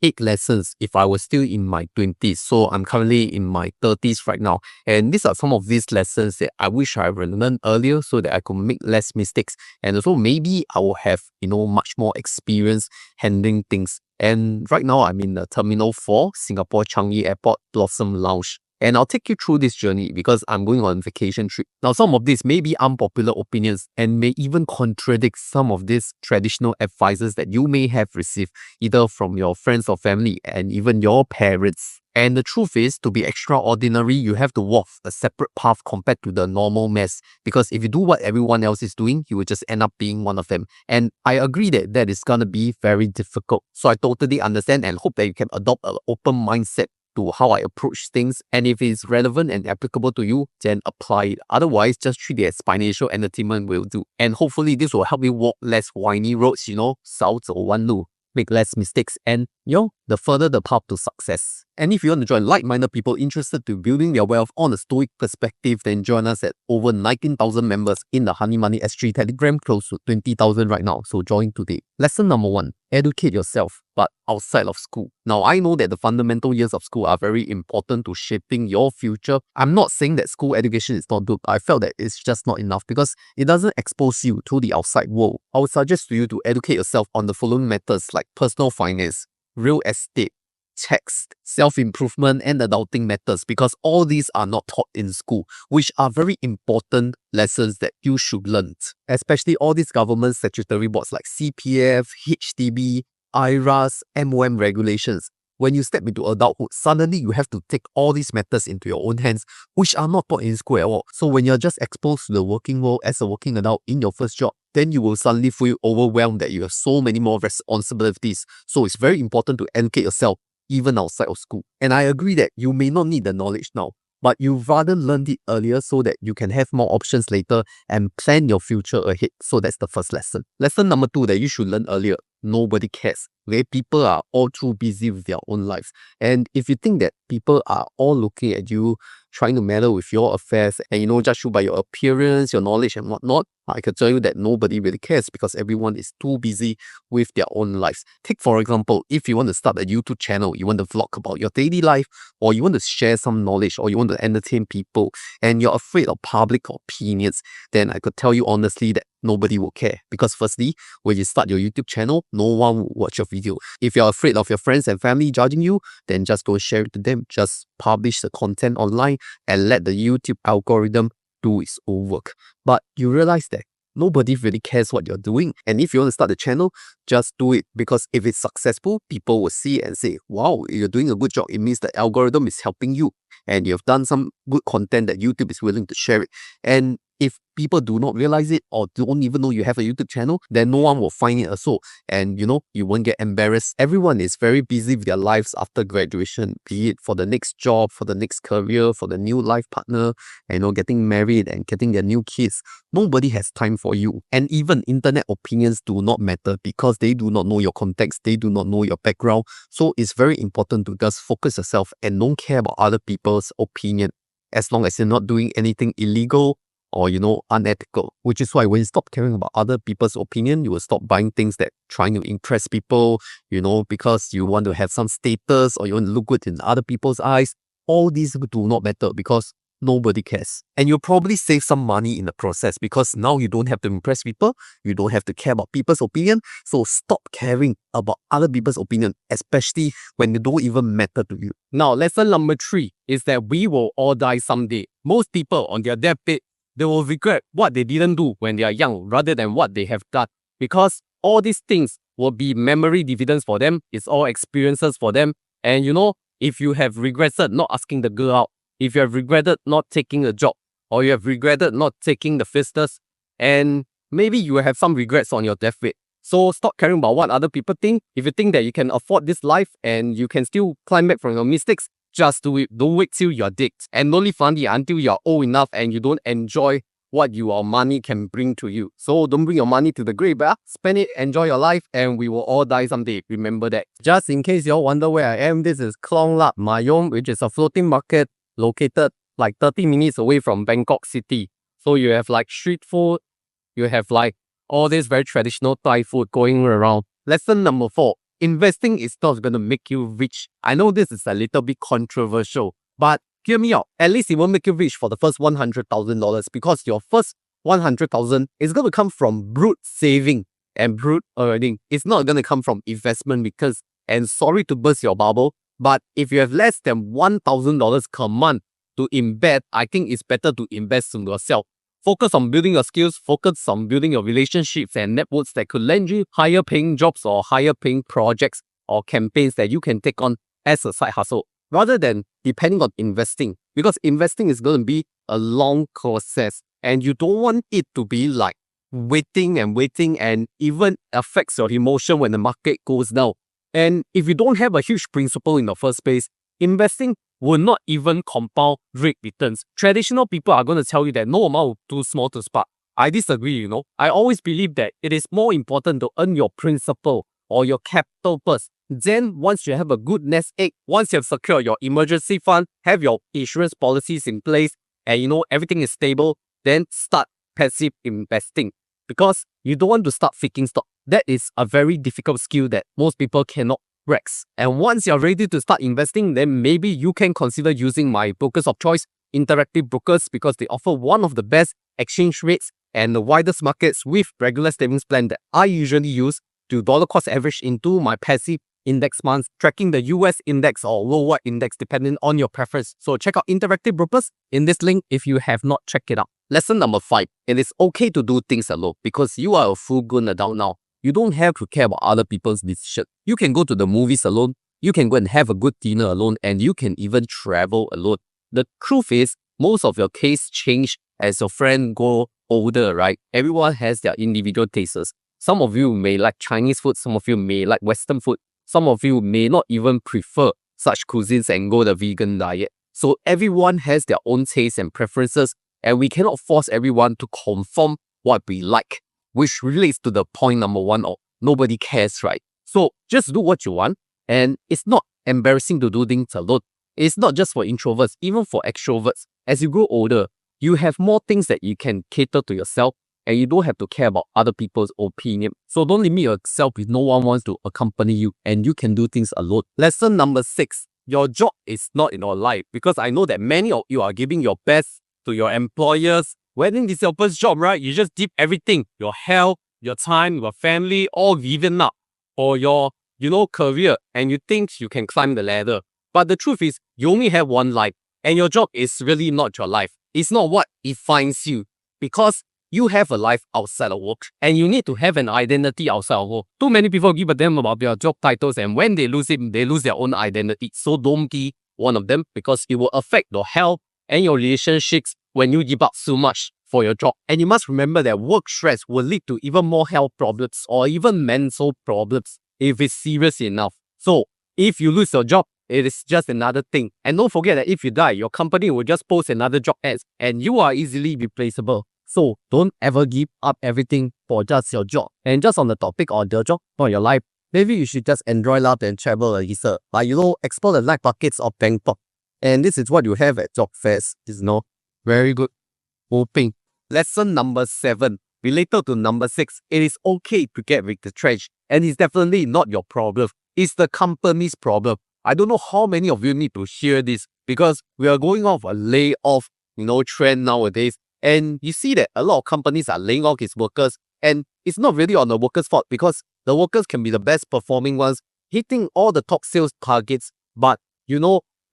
8 lessons if I was still in my 20s. So I'm currently in my 30s right now. And these are some of these lessons that I wish I would learned earlier so that I could make less mistakes. And also maybe I will have, much more experience handling things. And right now I'm in the Terminal 4, Singapore Changi Airport Blossom Lounge. And I'll take you through this journey because I'm going on a vacation trip. Now, some of these may be unpopular opinions and may even contradict some of these traditional advices that you may have received either from your friends or family and even your parents. And the truth is, to be extraordinary, you have to walk a separate path compared to the normal mass. Because if you do what everyone else is doing, you will just end up being one of them. And I agree that that is gonna be very difficult. So I totally understand and hope that you can adopt an open mindset to how I approach things, and if it's relevant and applicable to you, then apply it. Otherwise, just treat it as financial entertainment will do. And hopefully this will help you walk less whiny roads, 少走弯路, make less mistakes, and the further the path to success. And if you want to join like-minded people interested to building their wealth on a stoic perspective, then join us at over 19,000 members in the Honey Money S3 Telegram, close to 20,000 right now. So join today. Lesson number 1, educate yourself, but outside of school. Now, I know that the fundamental years of school are very important to shaping your future. I'm not saying that school education is not good. I felt that it's just not enough because it doesn't expose you to the outside world. I would suggest to you to educate yourself on the following matters like personal finance, real estate, tax, self-improvement, and adulting matters because all these are not taught in school, which are very important lessons that you should learn. Especially all these government statutory boards like CPF, HDB, IRAS, MOM regulations. When you step into adulthood, suddenly you have to take all these matters into your own hands, which are not taught in school at all. So when you're just exposed to the working world as a working adult in your first job, then you will suddenly feel overwhelmed that you have so many more responsibilities. So it's very important to educate yourself even outside of school. And I agree that you may not need the knowledge now, but you'd rather learn it earlier so that you can have more options later and plan your future ahead. So that's the first lesson. Lesson number 2 that you should learn earlier. Nobody cares. Okay? People are all too busy with their own lives. And if you think that people are all looking at you, trying to meddle with your affairs and judge you by your appearance, your knowledge and whatnot, I can tell you that nobody really cares because everyone is too busy with their own lives. Take for example, if you want to start a YouTube channel, you want to vlog about your daily life, or you want to share some knowledge, or you want to entertain people, and you're afraid of public opinions, then I could tell you honestly that nobody will care. Because firstly, when you start your YouTube channel, no one will watch your video. If you're afraid of your friends and family judging you, then just go share it to them. Just publish the content online and let the YouTube algorithm do its own work. But you realize that nobody really cares what you're doing. And if you want to start a channel, just do it. Because if it's successful, people will see and say, wow, you're doing a good job. It means the algorithm is helping you. And you've done some good content that YouTube is willing to share it. And if people do not realize it or don't even know you have a YouTube channel, then no one will find it also. And you won't get embarrassed. Everyone is very busy with their lives after graduation, be it for the next job, for the next career, for the new life partner, getting married and getting their new kids. Nobody has time for you. And even internet opinions do not matter because they do not know your context, they do not know your background. So it's very important to just focus yourself and don't care about other people's opinion as long as you're not doing anything illegal or unethical, which is why when you stop caring about other people's opinion, you will stop buying things that trying to impress people, because you want to have some status or you want to look good in other people's eyes. All these do not matter because nobody cares. And you'll probably save some money in the process because now you don't have to impress people, you don't have to care about people's opinion. So stop caring about other people's opinion, especially when they don't even matter to you. Now, lesson number 3 is that we will all die someday. Most people on their deathbed, they will regret what they didn't do when they are young rather than what they have done. Because all these things will be memory dividends for them. It's all experiences for them. And if you have regretted not asking the girl out, if you have regretted not taking a job, or you have regretted not taking the fisters, and maybe you have some regrets on your deathbed. So stop caring about what other people think. If you think that you can afford this life and you can still climb back from your mistakes, just do it. Don't wait till you're dead. And don't live funny until you're old enough and you don't enjoy what your money can bring to you. So don't bring your money to the grave, but spend it, enjoy your life, and we will all die someday. Remember that. Just in case you all wonder where I am, this is Klong Lat Mayom, which is a floating market located like 30 minutes away from Bangkok City. So you have like street food, you have like all this very traditional Thai food going around. Lesson number 4 investing is not going to make you rich. I know this is a little bit controversial, but hear me out. At least it won't make you rich for the first $100,000 because your first 100,000 is going to come from brute saving and brute earning. It's not going to come from investment because, and sorry to burst your bubble, but if you have less than $1,000 per month to invest, I think it's better to invest in yourself. Focus on building your skills, focus on building your relationships and networks that could lend you higher paying jobs or higher paying projects or campaigns that you can take on as a side hustle rather than depending on investing, because investing is going to be a long process and you don't want it to be like waiting and even affects your emotion when the market goes down. And if you don't have a huge principle in the first place, investing will not even compound rate returns. Traditional people are going to tell you that no amount is too small to spark. I disagree, I always believe that it is more important to earn your principal or your capital first. Then once you have a good nest egg, once you have secured your emergency fund, have your insurance policies in place, and everything is stable, then start passive investing. Because you don't want to start faking stock. That is a very difficult skill that most people cannot grasp. And once you're ready to start investing, then maybe you can consider using my brokers of choice, Interactive Brokers, because they offer one of the best exchange rates and the widest markets with regular savings plan that I usually use to dollar cost average into my passive index funds, tracking the US index or worldwide index depending on your preference. So check out Interactive Brokers in this link if you have not checked it out. Lesson number 5. It is okay to do things alone because you are a full-grown adult now. You don't have to care about other people's decisions. You can go to the movies alone, you can go and have a good dinner alone, and you can even travel alone. The truth is, most of your tastes change as your friend go older, right? Everyone has their individual tastes. Some of you may like Chinese food, some of you may like Western food, some of you may not even prefer such cuisines and go the vegan diet. So everyone has their own tastes and preferences, and we cannot force everyone to conform what we like, which relates to the point number 1 of nobody cares, right? So just do what you want, and it's not embarrassing to do things alone. It's not just for introverts, even for extroverts. As you grow older, you have more things that you can cater to yourself, and you don't have to care about other people's opinion. So don't limit yourself if no one wants to accompany you, and you can do things alone. Lesson number 6. Your job is not in your life, because I know that many of you are giving your best to your employers. When this is your first job, right? You just dip everything, your health, your time, your family, all given up for your, career, and you think you can climb the ladder. But the truth is, you only have one life, and your job is really not your life. It's not what defines you, because you have a life outside of work, and you need to have an identity outside of work. Too many people give a damn about their job titles, and when they lose it, they lose their own identity. So don't be one of them, because it will affect your health and your relationships when you give up so much for your job. And you must remember that work stress will lead to even more health problems or even mental problems if it's serious enough. So if you lose your job, it is just another thing. And don't forget that if you die, your company will just post another job ads and you are easily replaceable. So don't ever give up everything for just your job. And just on the topic of the job, not your life, maybe you should just enjoy life and travel a little. Like, explore the night pockets of Bangkok. And this is what you have at Job Fest, very good. Hoping. Lesson number 7. Related to number 6, it is okay to get retrenched. And it's definitely not your problem. It's the company's problem. I don't know how many of you need to hear this, because we are going off a layoff, trend nowadays. And you see that a lot of companies are laying off its workers. And it's not really on the workers' fault, because the workers can be the best performing ones, hitting all the top sales targets. But,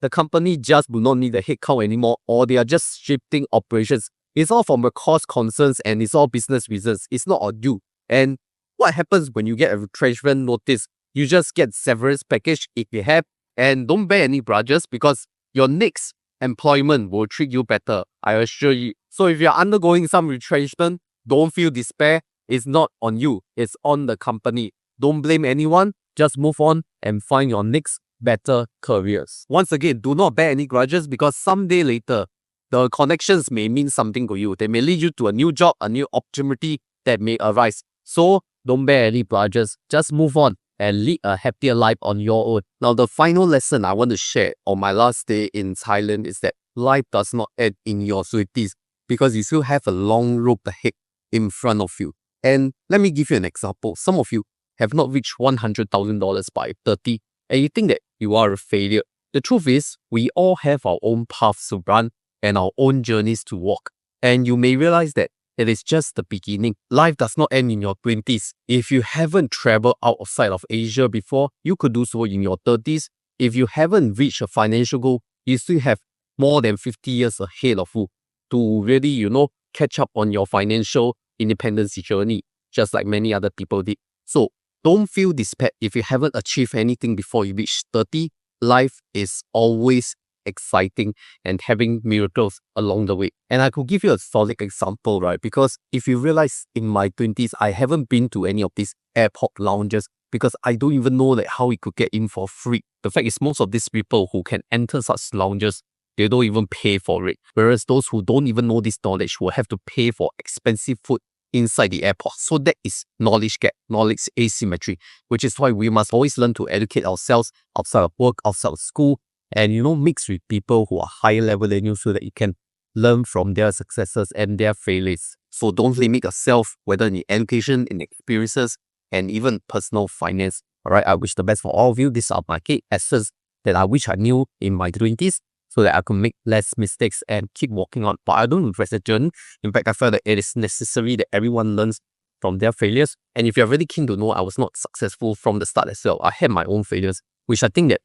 the company just do not need the headcount anymore, or they are just shifting operations. It's all from the cost concerns and it's all business reasons. It's not on you. And what happens when you get a retrenchment notice? You just get severance package if you have, and don't bear any grudges, because your next employment will treat you better, I assure you. So if you're undergoing some retrenchment, don't feel despair. It's not on you. It's on the company. Don't blame anyone. Just move on and find your next better careers. Once again, do not bear any grudges, because someday later, the connections may mean something to you. They may lead you to a new job, a new opportunity that may arise. So don't bear any grudges. Just move on and lead a happier life on your own. Now, the final lesson I want to share on my last day in Thailand is that life does not end in your sweeties, because you still have a long road ahead in front of you. And let me give you an example. Some of you have not reached $100,000 by 30 and you think that you are a failure. The truth is, we all have our own paths to run and our own journeys to walk. And you may realize that it is just the beginning. Life does not end in your 20s. If you haven't traveled outside of Asia before, you could do so in your 30s. If you haven't reached a financial goal, you still have more than 50 years ahead of you to really, catch up on your financial independence journey, just like many other people did. So don't feel despair if you haven't achieved anything before you reach 30. Life is always exciting and having miracles along the way. And I could give you a solid example, right? Because if you realize in my 20s, I haven't been to any of these airport lounges because I don't even know that how we could get in for free. The fact is, most of these people who can enter such lounges, they don't even pay for it. Whereas those who don't even know this knowledge will have to pay for expensive food inside the airport. So that is knowledge gap, knowledge asymmetry, which is why we must always learn to educate ourselves outside of work, outside of school, and mix with people who are higher level than you so that you can learn from their successes and their failures. So don't limit yourself, whether in education, in experiences, and even personal finance. All right, I wish the best for all of you. These are my key essence that I wish I knew in my 20s so that I could make less mistakes and keep walking on. But I don't regret the journey. In fact, I felt that it is necessary that everyone learns from their failures. And if you're really keen to know, I was not successful from the start as well. I had my own failures, which I think that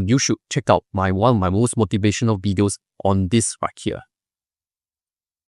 you should check out one of my most motivational videos on this right here.